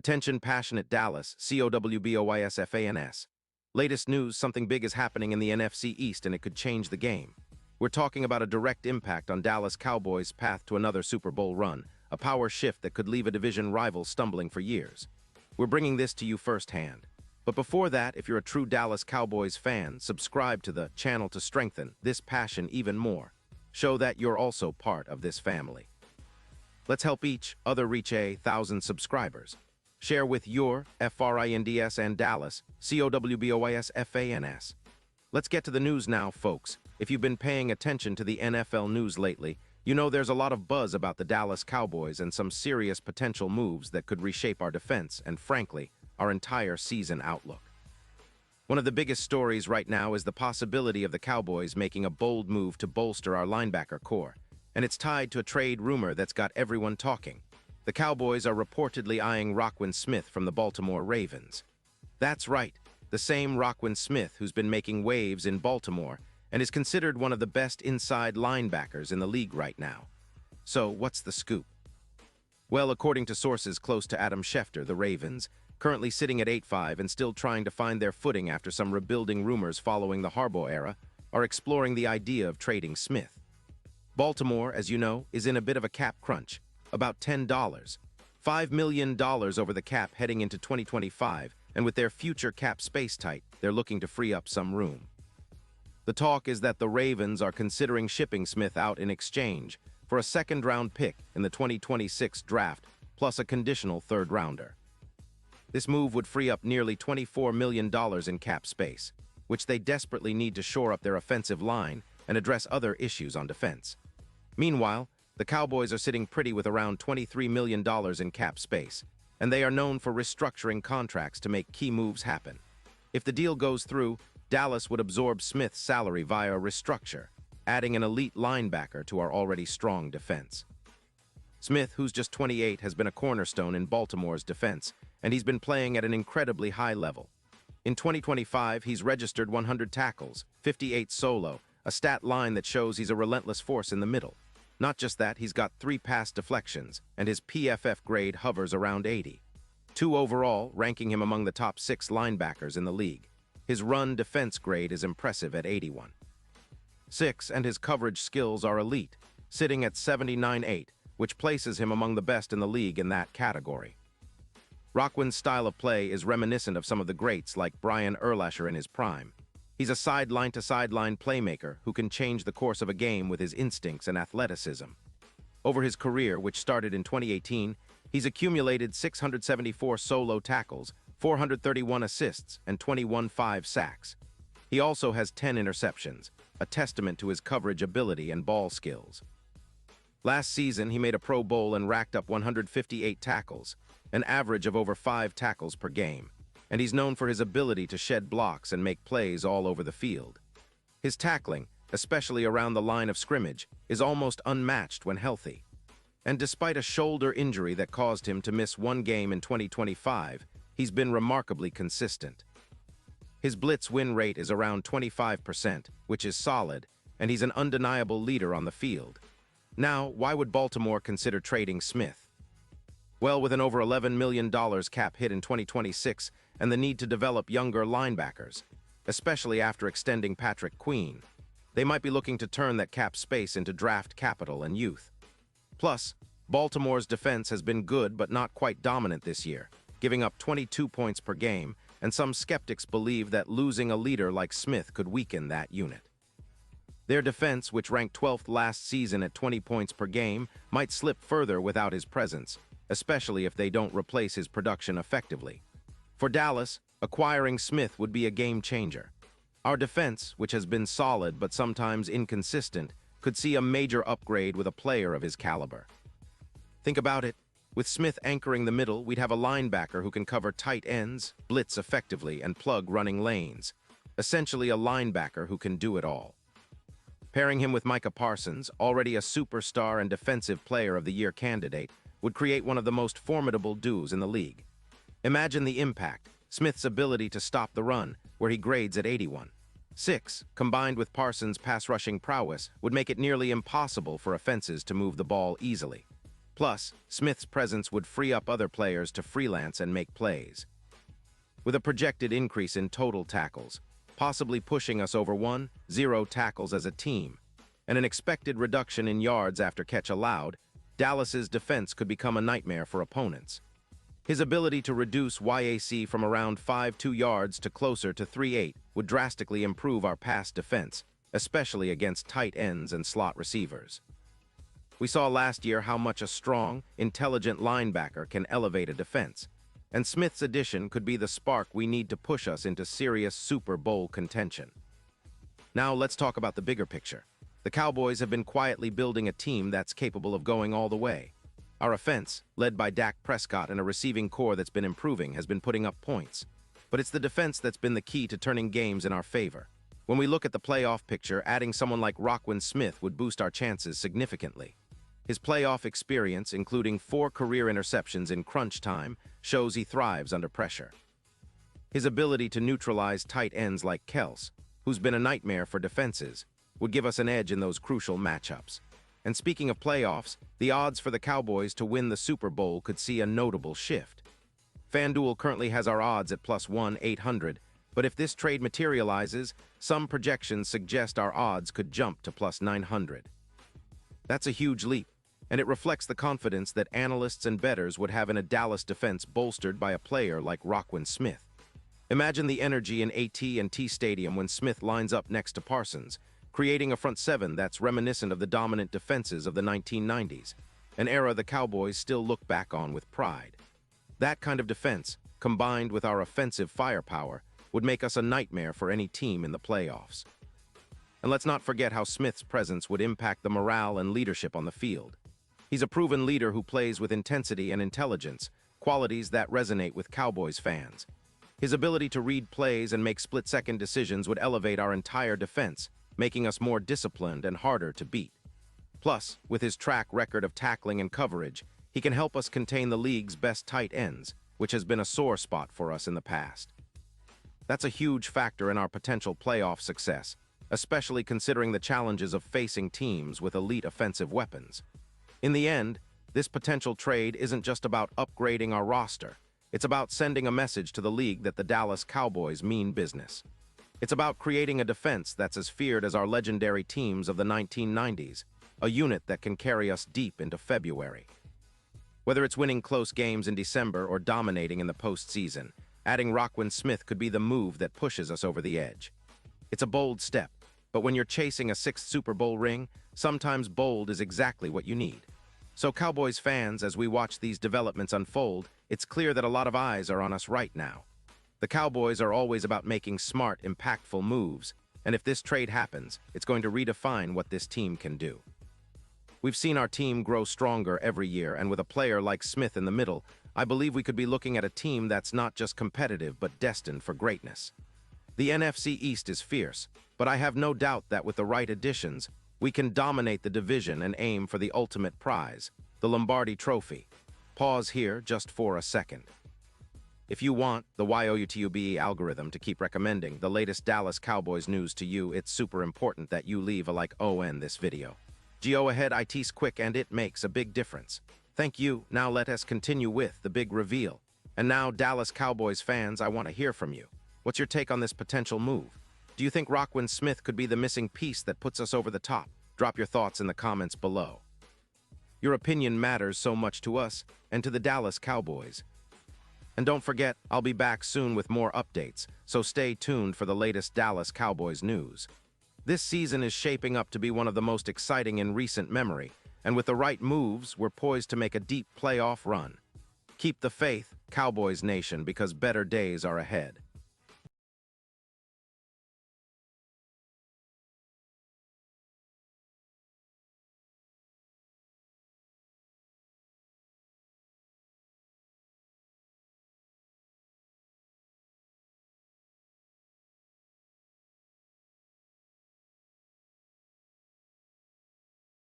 Attention passionate Dallas, Cowboys. Latest news, something big is happening in the NFC East and it could change the game. We're talking about a direct impact on Dallas Cowboys' path to another Super Bowl run, a power shift that could leave a division rival stumbling for years. We're bringing this to you firsthand. But before that, if you're a true Dallas Cowboys fan, subscribe to the channel to strengthen this passion even more. Show that you're also part of this family. Let's help each other reach 1,000 subscribers. Share with your friends and Dallas, Cowboys. Let's get to the news now, folks. If you've been paying attention to the NFL news lately, you know there's a lot of buzz about the Dallas Cowboys and some serious potential moves that could reshape our defense and, frankly, our entire season outlook. One of the biggest stories right now is the possibility of the Cowboys making a bold move to bolster our linebacker core, and it's tied to a trade rumor that's got everyone talking. The Cowboys are reportedly eyeing Roquan Smith from the Baltimore Ravens. That's right, the same Roquan Smith who's been making waves in Baltimore and is considered one of the best inside linebackers in the league right now. So, what's the scoop? Well, according to sources close to Adam Schefter, the Ravens, currently sitting at 8-5 and still trying to find their footing after some rebuilding rumors following the Harbaugh era, are exploring the idea of trading Smith. Baltimore, as you know, is in a bit of a cap crunch. About $10, $5 million over the cap heading into 2025, and with their future cap space tight, they're looking to free up some room. The talk is that the Ravens are considering shipping Smith out in exchange for a second-round pick in the 2026 draft, plus a conditional third-rounder. This move would free up nearly $24 million in cap space, which they desperately need to shore up their offensive line and address other issues on defense. Meanwhile, the Cowboys are sitting pretty with around $23 million in cap space, and they are known for restructuring contracts to make key moves happen. If the deal goes through, Dallas would absorb Smith's salary via restructure, adding an elite linebacker to our already strong defense. Smith, who's just 28, has been a cornerstone in Baltimore's defense, and he's been playing at an incredibly high level. In 2025, he's registered 100 tackles, 58 solo, a stat line that shows he's a relentless force in the middle. Not just that, he's got 3 pass deflections, and his PFF grade hovers around 80. 2 overall, ranking him among the top 6 linebackers in the league. His run defense grade is impressive at 81. 6, and his coverage skills are elite, sitting at 79.8, which places him among the best in the league in that category. Roquan's style of play is reminiscent of some of the greats like Brian Urlacher in his prime. He's a sideline-to-sideline playmaker who can change the course of a game with his instincts and athleticism. Over his career, which started in 2018, he's accumulated 674 solo tackles, 431 assists, and 21.5 sacks. He also has 10 interceptions, a testament to his coverage ability and ball skills. Last season, he made a Pro Bowl and racked up 158 tackles, an average of over 5 tackles per game, and he's known for his ability to shed blocks and make plays all over the field. His tackling, especially around the line of scrimmage, is almost unmatched when healthy. And despite a shoulder injury that caused him to miss 1 game in 2025, he's been remarkably consistent. His blitz win rate is around 25%, which is solid, and he's an undeniable leader on the field. Now, why would Baltimore consider trading Smith? Well, with an over $11 million cap hit in 2026 and the need to develop younger linebackers, especially after extending Patrick Queen, they might be looking to turn that cap space into draft capital and youth. Plus, Baltimore's defense has been good but not quite dominant this year, giving up 22 points per game, and some skeptics believe that losing a leader like Smith could weaken that unit. Their defense, which ranked 12th last season at 20 points per game, might slip further without his presence, especially if they don't replace his production effectively. For Dallas, acquiring Smith would be a game changer. Our defense, which has been solid but sometimes inconsistent, could see a major upgrade with a player of his caliber. Think about it. With Smith anchoring the middle, we'd have a linebacker who can cover tight ends, blitz effectively, and plug running lanes. Essentially a linebacker who can do it all. Pairing him with Micah Parsons, already a superstar and defensive player of the year candidate, would create one of the most formidable duos in the league. Imagine the impact, Smith's ability to stop the run, where he grades at 81. 6, combined with Parsons' pass-rushing prowess, would make it nearly impossible for offenses to move the ball easily. Plus, Smith's presence would free up other players to freelance and make plays. With a projected increase in total tackles, possibly pushing us over 1-0 tackles as a team, and an expected reduction in yards after catch allowed, Dallas's defense could become a nightmare for opponents. His ability to reduce YAC from around 5.2 yards to closer to 3.8 would drastically improve our pass defense, especially against tight ends and slot receivers. We saw last year how much a strong, intelligent linebacker can elevate a defense, and Smith's addition could be the spark we need to push us into serious Super Bowl contention. Now let's talk about the bigger picture. The Cowboys have been quietly building a team that's capable of going all the way. Our offense, led by Dak Prescott and a receiving core that's been improving, has been putting up points. But it's the defense that's been the key to turning games in our favor. When we look at the playoff picture, adding someone like Roquan Smith would boost our chances significantly. His playoff experience, including 4 career interceptions in crunch time, shows he thrives under pressure. His ability to neutralize tight ends like Kels, who's been a nightmare for defenses, would give us an edge in those crucial matchups. And speaking of playoffs, the odds for the Cowboys to win the Super Bowl could see a notable shift. FanDuel currently has our odds at +1-800, but if this trade materializes, some projections suggest our odds could jump to +900. That's a huge leap, and it reflects the confidence that analysts and bettors would have in a Dallas defense bolstered by a player like Roquan Smith. Imagine the energy in AT&T Stadium when Smith lines up next to Parsons, creating a front seven that's reminiscent of the dominant defenses of the 1990s, an era the Cowboys still look back on with pride. That kind of defense, combined with our offensive firepower, would make us a nightmare for any team in the playoffs. And let's not forget how Smith's presence would impact the morale and leadership on the field. He's a proven leader who plays with intensity and intelligence, qualities that resonate with Cowboys fans. His ability to read plays and make split-second decisions would elevate our entire defense, making us more disciplined and harder to beat. Plus, with his track record of tackling and coverage, he can help us contain the league's best tight ends, which has been a sore spot for us in the past. That's a huge factor in our potential playoff success, especially considering the challenges of facing teams with elite offensive weapons. In the end, this potential trade isn't just about upgrading our roster. It's about sending a message to the league that the Dallas Cowboys mean business. It's about creating a defense that's as feared as our legendary teams of the 1990s, a unit that can carry us deep into February. Whether it's winning close games in December or dominating in the postseason, adding Roquan Smith could be the move that pushes us over the edge. It's a bold step, but when you're chasing a 6th Super Bowl ring, sometimes bold is exactly what you need. So Cowboys fans, as we watch these developments unfold, it's clear that a lot of eyes are on us right now. The Cowboys are always about making smart, impactful moves, and if this trade happens, it's going to redefine what this team can do. We've seen our team grow stronger every year, and with a player like Smith in the middle, I believe we could be looking at a team that's not just competitive but destined for greatness. The NFC East is fierce, but I have no doubt that with the right additions, we can dominate the division and aim for the ultimate prize, the Lombardi Trophy. Pause here just for a second. If you want the YOUTUBE algorithm to keep recommending the latest Dallas Cowboys news to you, it's super important that you leave a like on this video. Go ahead, it's quick and it makes a big difference. Thank you. Now let us continue with the big reveal. And now, Dallas Cowboys fans, I want to hear from you. What's your take on this potential move? Do you think Roquan Smith could be the missing piece that puts us over the top? Drop your thoughts in the comments below. Your opinion matters so much to us and to the Dallas Cowboys. And don't forget, I'll be back soon with more updates, so stay tuned for the latest Dallas Cowboys news. This season is shaping up to be one of the most exciting in recent memory, and with the right moves, we're poised to make a deep playoff run. Keep the faith, Cowboys Nation, because better days are ahead.